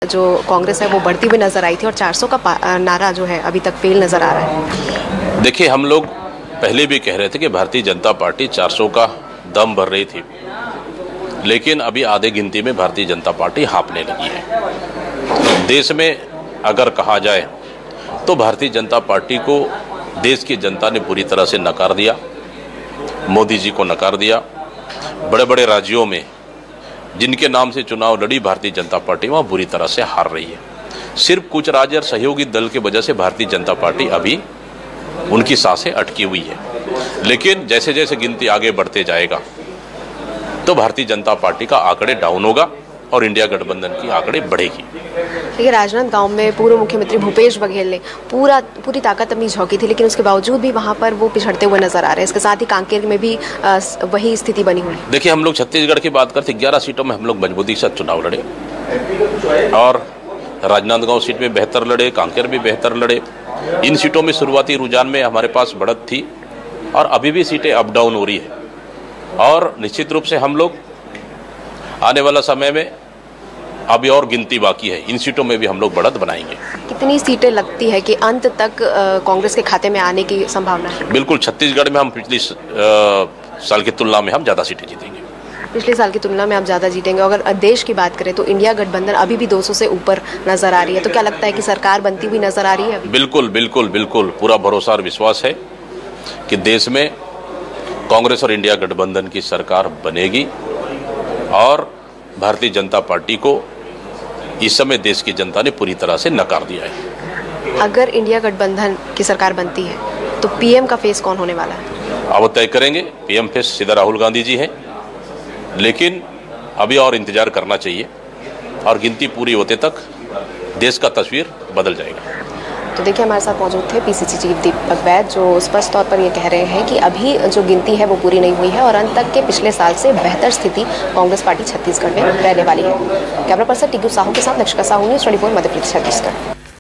जो कांग्रेस है वो बढ़ती हुई नजर आई थी और 400 का नारा जो है अभी तक फेल नजर आ रहा है। देखिए, हम लोग पहले भी कह रहे थे कि भारतीय जनता पार्टी 400 का दम भर रही थी, लेकिन अभी आधे गिनती में भारतीय जनता पार्टी हाँफने लगी है। देश में अगर कहा जाए तो भारतीय जनता पार्टी को देश की जनता ने पूरी तरह से नकार दिया, मोदी जी को नकार दिया। बड़े बड़े राज्यों में जिनके नाम से चुनाव लड़ी भारतीय जनता पार्टी, वहाँ बुरी तरह से हार रही है। सिर्फ कुछ राज्य और सहयोगी दल की वजह से भारतीय जनता पार्टी अभी उनकी सांसें अटकी हुई है, लेकिन जैसे जैसे गिनती आगे बढ़ते जाएगा तो भारतीय जनता पार्टी का आंकड़े डाउन होगा और इंडिया गठबंधन की आंकड़े बढ़ेगी। देखिए, राजनांदगांव में पूर्व मुख्यमंत्री भूपेश बघेल ने पूरी ताकत अपनी झोंकी थी, लेकिन उसके बावजूद भी वहां पर वो पिछड़ते हुए नजर आ रहे हैं। इसके साथ ही कांकेर में भी वही स्थिति बनी हुई है। देखिए, हम लोग छत्तीसगढ़ की बात करते 11 सीटों में हम लोग मजबूती से चुनाव लड़े और राजनांदगांव सीट में बेहतर लड़े, कांकेर भी बेहतर लड़े। इन सीटों में शुरुआती रुझान में हमारे पास बढ़त थी और अभी भी सीटें अप डाउन हो रही है और निश्चित रूप से हम लोग आने वाला समय में अभी और गिनती बाकी है, इन सीटों में भी हम लोग बढ़त बनाएंगे। कितनी सीटें लगती है कि अंत तक कांग्रेस के खाते में आने की संभावना है? बिल्कुल, छत्तीसगढ़ में हम पिछली साल की तुलना में हम ज़्यादा सीटें जीतेंगे। पिछले साल की तुलना में आप ज़्यादा जीतेंगे। अगर देश की बात करें तो इंडिया गठबंधन अभी भी 200 से ऊपर नजर आ रही है, तो क्या लगता है कि सरकार बनती हुई नजर आ रही है? बिल्कुल बिल्कुल बिल्कुल, पूरा भरोसा और विश्वास है कि देश में कांग्रेस और इंडिया गठबंधन की सरकार बनेगी और भारतीय जनता पार्टी को इस समय देश की जनता ने पूरी तरह से नकार दिया है। अगर इंडिया गठबंधन की सरकार बनती है तो पीएम का फेस कौन होने वाला है? अब तय करेंगे। पीएम फेस सीधा राहुल गांधी जी हैं, लेकिन अभी और इंतजार करना चाहिए और गिनती पूरी होते तक देश का तस्वीर बदल जाएगा। तो देखिए, हमारे साथ मौजूद थे पीसीसी चीफ दीपक वैद, जो स्पष्ट तौर पर ये कह रहे हैं कि अभी जो गिनती है वो पूरी नहीं हुई है और अंत तक के पिछले साल से बेहतर स्थिति कांग्रेस पार्टी छत्तीसगढ़ में रहने वाली है। कैमरा पर्सन टीकू साहू के साथ लक्ष्य साहू, न्यूज़ 24 मध्य प्रदेश छत्तीसगढ़।